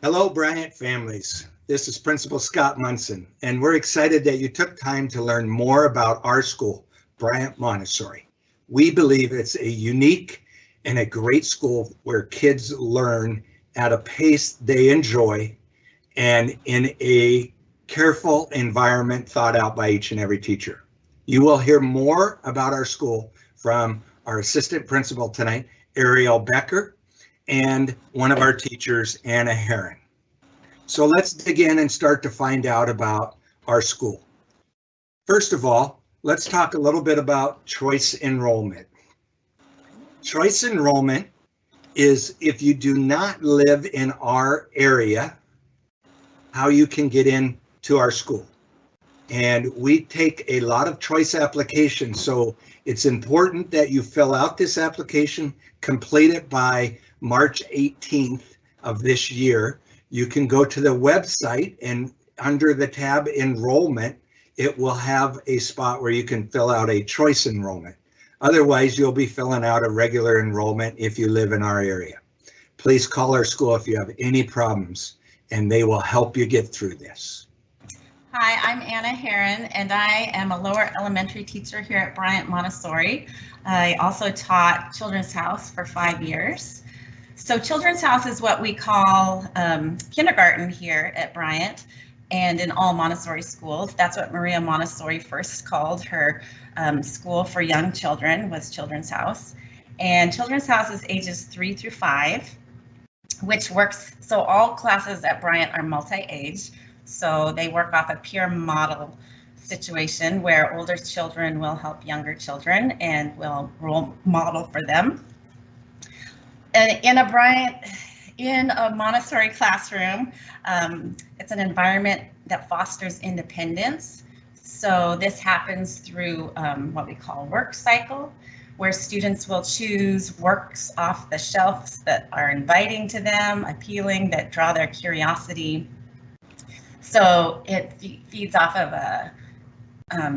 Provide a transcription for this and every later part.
Hello, Bryant families. This is Principal Scott Munson, and we're excited that you took time to learn more about our school, Bryant Montessori. We believe it's a unique and a great school where kids learn at a pace they enjoy and in a careful environment thought out by each and every teacher. You will hear more about our school from our assistant principal tonight, Ariel Becker, and one of our teachers, Anna Herron. So let's dig in and start to find out about our school. First of all, let's talk a little bit about choice enrollment. Choice enrollment is if you do not live in our area, how you can get into our school. And we take a lot of choice applications, so it's important that you fill out this application, complete it by March 18th of this year. You can go to the website and under the tab Enrollment, it will have a spot where you can fill out a choice enrollment. Otherwise, you'll be filling out a regular enrollment if you live in our area. Please call our school if you have any problems, and they will help you get through this. Hi, I'm Anna Herron, and I am a lower elementary teacher here at Bryant Montessori. I also taught Children's House for 5 years. So Children's House is what we call kindergarten here at Bryant and in all Montessori schools. That's what Maria Montessori first called her school for young children, was Children's House. And Children's House is ages 3 through 5, which works, so all classes at Bryant are multi-age. So they work off a peer model situation where older children will help younger children and will role model for them. And in a Montessori classroom, it's an environment that fosters independence. So this happens through what we call work cycle, where students will choose works off the shelves that are inviting to them, appealing, that draw their curiosity. So it feeds off of a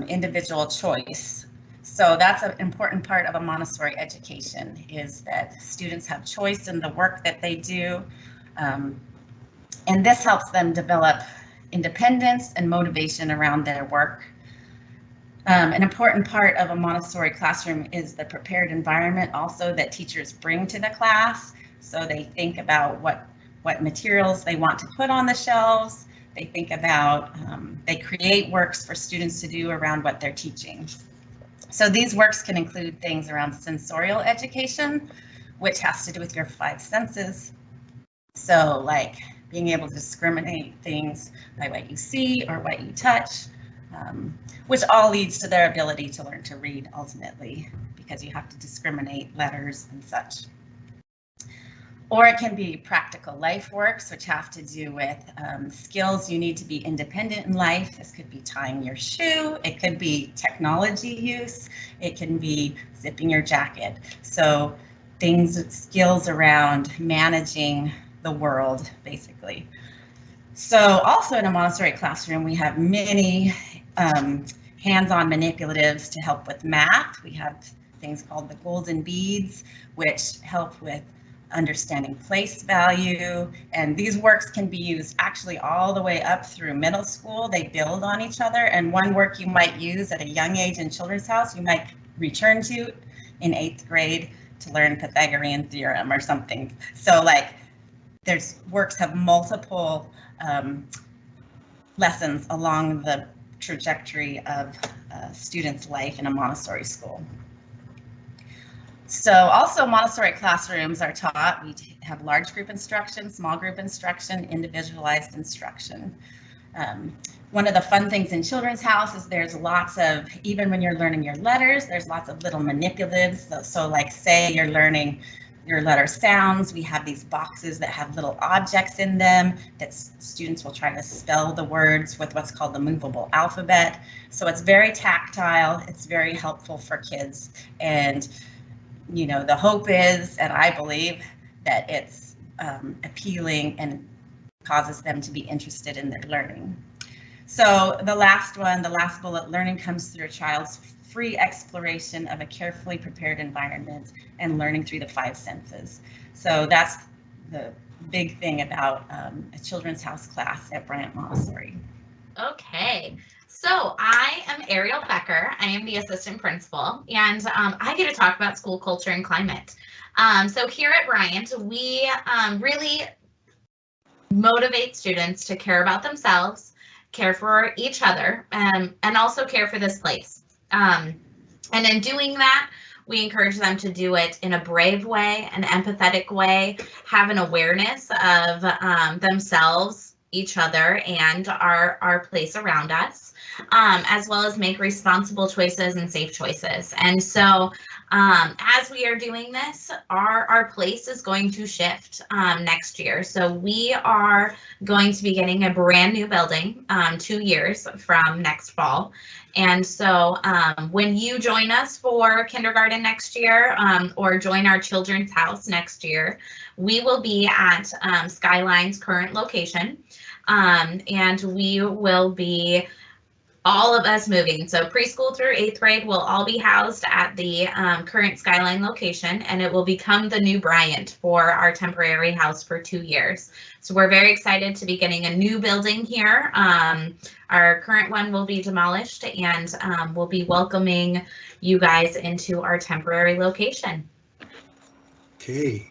individual choice. So that's an important part of a Montessori education, is that students have choice in the work that they do. And this helps them develop independence and motivation around their work. An important part of a Montessori classroom is the prepared environment also that teachers bring to the class. So they think about what materials they want to put on the shelves. They think about, they create works for students to do around what they're teaching. So these works can include things around sensorial education, which has to do with your 5 senses. So like being able to discriminate things by what you see or what you touch, which all leads to their ability to learn to read ultimately, because you have to discriminate letters and such. Or it can be practical life works, which have to do with skills you need to be independent in life. This could be tying your shoe, it could be technology use, it can be zipping your jacket. So skills around managing the world, basically. So also in a Montessori classroom, we have many hands-on manipulatives to help with math. We have things called the golden beads, which help with understanding place value, and these works can be used actually all the way up through middle school. They build on each other, and one work you might use at a young age in Children's House, you might return to in 8th grade to learn Pythagorean theorem or something. So like there's works have multiple lessons along the trajectory of a student's life in a Montessori school. So also Montessori classrooms are taught, we have large group instruction, small group instruction, individualized instruction. One of the fun things in Children's House is there's lots of, even when you're learning your letters, there's lots of little manipulatives. So like say you're learning your letter sounds, we have these boxes that have little objects in them that students will try to spell the words with what's called the movable alphabet. So it's very tactile, it's very helpful for kids. And you know, the hope is, and I believe, that it's appealing and causes them to be interested in their learning. So the last one, the last bullet, learning comes through a child's free exploration of a carefully prepared environment and learning through the 5 senses. So that's the big thing about a Children's House class at Bryant Montessori. Okay, so I am Ariel Becker. I am the assistant principal, and I get to talk about school culture and climate. So here at Bryant, we really motivate students to care about themselves, care for each other, and also care for this place. And in doing that, we encourage them to do it in a brave way, an empathetic way, have an awareness of themselves, each other, and our place around us, as well as make responsible choices and safe choices. And so as we are doing this, our place is going to shift next year. So we are going to be getting a brand new building 2 years from next fall. And so when you join us for kindergarten next year or join our Children's House next year, we will be at Skyline's current location, and we will be all of us moving. So preschool through 8th grade will all be housed at the current Skyline location, and it will become the new Bryant for our temporary house for 2 years. So we're very excited to be getting a new building here. Our current one will be demolished, and we'll be welcoming you guys into our temporary location. Okay,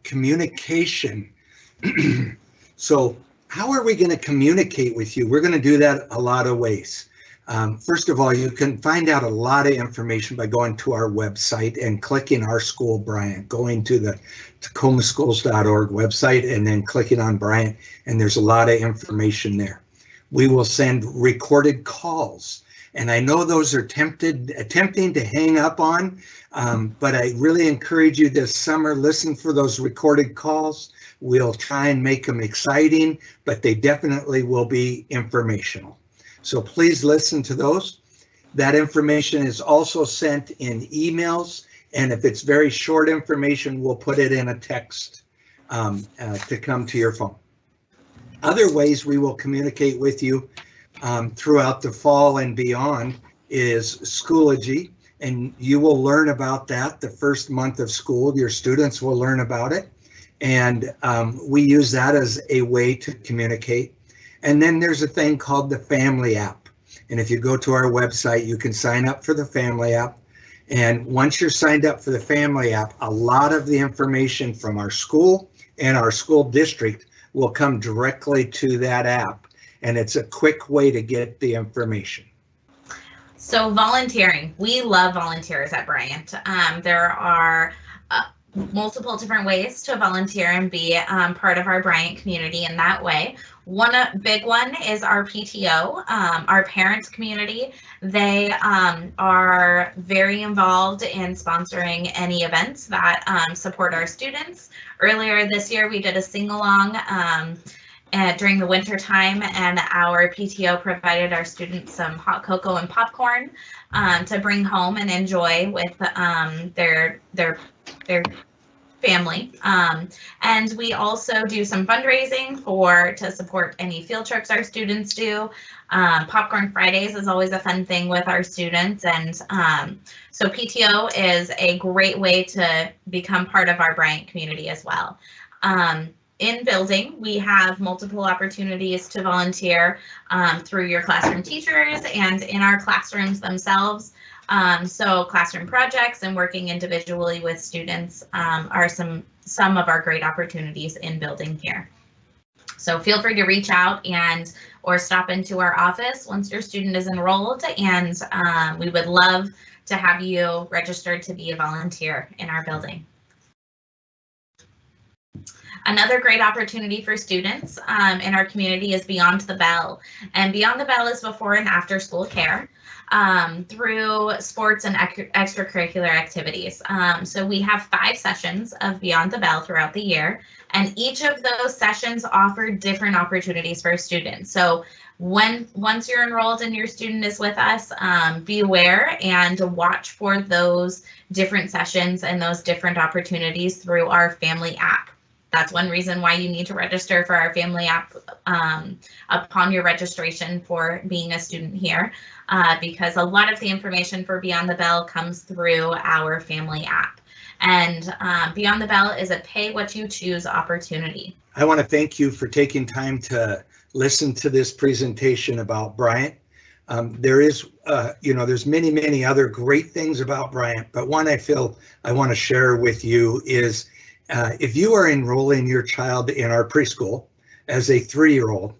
communication. So how are we going to communicate with you? We're going to do that a lot of ways. First of all, you can find out a lot of information by going to our website and clicking Our School Bryant, going to the tacomaschools.org website and then clicking on Bryant, and there's a lot of information there. We will send recorded calls, and I know those are tempting to hang up on, but I really encourage you this summer, listen for those recorded calls. We'll try and make them exciting, but they definitely will be informational. So please listen to those. That information is also sent in emails, and if it's very short information, we'll put it in a text to come to your phone. Other ways we will communicate with you throughout the fall and beyond is Schoology, and you will learn about that the first month of school. Your students will learn about it. And we use that as a way to communicate. And then there's a thing called the Family app. And if you go to our website, you can sign up for the Family app. And once you're signed up for the Family app, a lot of the information from our school and our school district will come directly to that app. And it's a quick way to get the information. So volunteering, we love volunteers at Bryant. There are multiple different ways to volunteer and be part of our Bryant community in that way. One big one is our PTO, our parents community. They are very involved in sponsoring any events that support our students. Earlier this year, we did a sing-along during the winter time, and our PTO provided our students some hot cocoa and popcorn to bring home and enjoy with their family. And we also do some fundraising to support any field trips our students do. Popcorn Fridays is always a fun thing with our students, and so PTO is a great way to become part of our Bryant community as well. In building, we have multiple opportunities to volunteer through your classroom teachers and in our classrooms themselves. So classroom projects and working individually with students are some of our great opportunities in building here. So feel free to reach out or stop into our office once your student is enrolled, and we would love to have you registered to be a volunteer in our building. Another great opportunity for students in our community is Beyond the Bell. And Beyond the Bell is before and after school care through sports and extracurricular activities. So we have 5 sessions of Beyond the Bell throughout the year, and each of those sessions offer different opportunities for students. So once you're enrolled and your student is with us, be aware and watch for those different sessions and those different opportunities through our Family app. That's one reason why you need to register for our Family app upon your registration for being a student here, because a lot of the information for Beyond the Bell comes through our Family app. And Beyond the Bell is a pay what you choose opportunity. I want to thank you for taking time to listen to this presentation about Bryant. There's many other great things about Bryant, but one I feel I want to share with you is if you are enrolling your child in our preschool as a 3-year-old,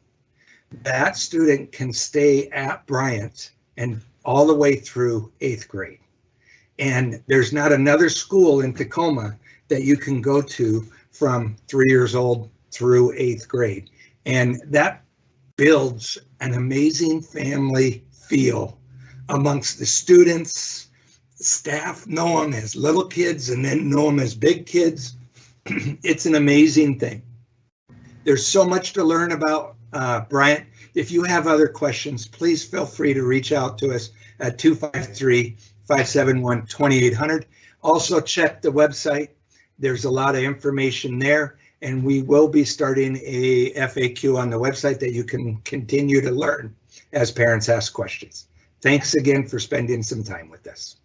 that student can stay at Bryant and all the way through 8th grade. And there's not another school in Tacoma that you can go to from 3 years old through 8th grade. And that builds an amazing family feel amongst the students. Staff know them as little kids and then know them as big kids. It's an amazing thing. There's so much to learn about Bryant. If you have other questions, please feel free to reach out to us at 253-571-2800. Also check the website. There's a lot of information there, and we will be starting a FAQ on the website that you can continue to learn as parents ask questions. Thanks again for spending some time with us.